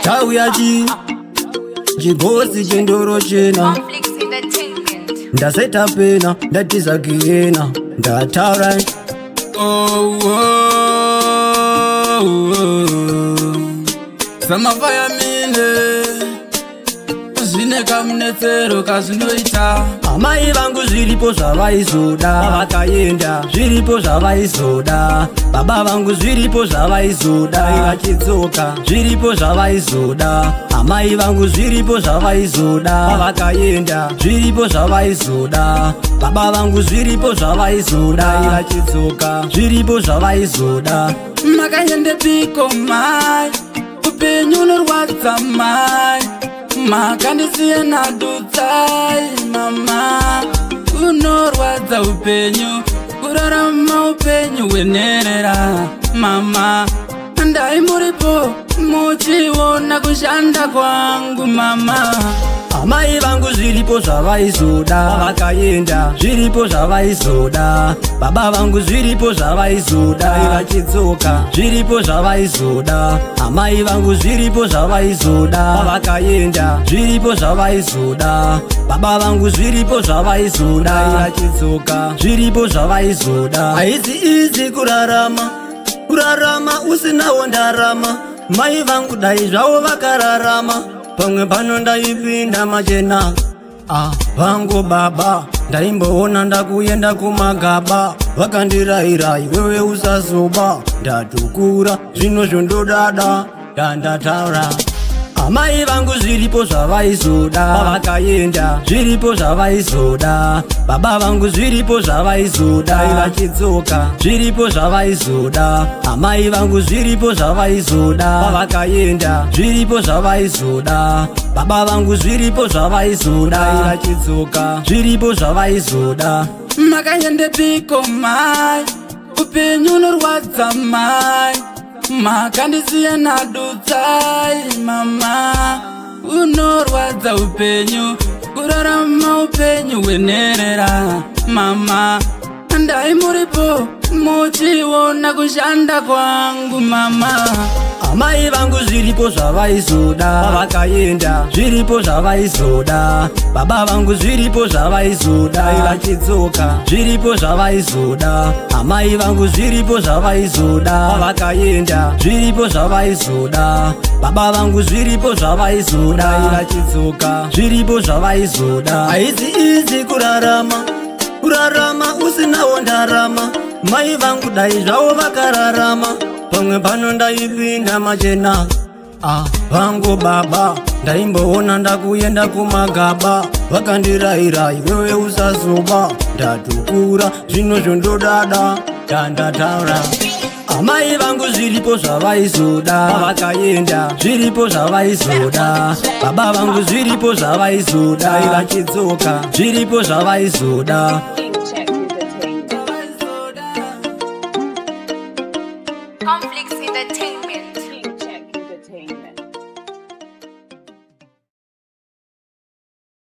Tauyaji Jigosi jendoro chena Ndaseta pena Ndatiza kiena Ndataura Samafaya mine Zineka mnetero kazinoita Amai vangu zviripo zvavaizoda vakaenda zviripo zvavaizoda baba vangu zviripo zvavaizoda vachidzoka zviripo zvavaizoda amai vangu zviripo zvavaizoda vakaenda zviripo zvavaizoda baba vangu zviripo zvavaizoda vachidzoka zviripo zvavaizoda makaende piko mai upenyu unorwadza mai makandisiya nadutsai mama unorwadza upenyu kurarama upenyu hwenherera mama ndai muripo muchiona kushanda kwangu mama amai vangu zviripo zvavaizoda vakaenda zviripo zvavaizoda baba vangu zviripo zvavaizoda vachidzoka zviripo zvavaizoda amai vangu zviripo zvavaizoda vakaenda zviripo zvavaizoda baba vangu zviripo zvavaizoda vachidzoka zviripo zvavaizoda haisi izi kurarama usinawo ndarama mai vangu dai zvavo vakararama pamwe pano ndaipinda machena vangu baba ndaimboona ndakuenda kumagaba vakandirayirai wewe usazoba ndatukura zvino zvondodada ndandataura amai vangu zviripo zvavaizoda vakaenda zviripo zvavaizoda baba vangu zviripo zvavaizoda vachidzoka zviripo zvavaizoda amai vangu zviripo zvavaizoda vakaenda zviripo zvavaizoda baba vangu zviripo zvavaizoda vachidzoka zviripo zvavaizoda makaende piko mai upenyu unorwadza mai makandisiya nadutsai mama unorwadza upenyu kurarama upenyu hwenherera mama ndai muripo muchiona kushanda kwangu mama amai vangu zviripo zvavaizoda vakaenda zviripo zvavaizoda baba vangu zviripo zvavaizoda vachidzoka zviripo zvavaizoda amai vangu zviripo zvavaizoda vakaenda zviripo zvavaizoda baba vangu zviripo zvavaizoda vachidzoka zviripo zvavaizoda haisi izi kurarama usinawo ndarama mai vangu dai zvavo vakararama pamwe pano ndaipinda machena vangu baba ndaimboona ndakuenda kumagaba vakandirayirai wewe usazoba ndatukura zvino zvondodada ndandataura amai vangu zviripo zvavaizoda vakaenda zviripo zvavaizoda baba vangu zviripo zvavaizoda vachidzoka zviripo zvavaizoda Conflicts in the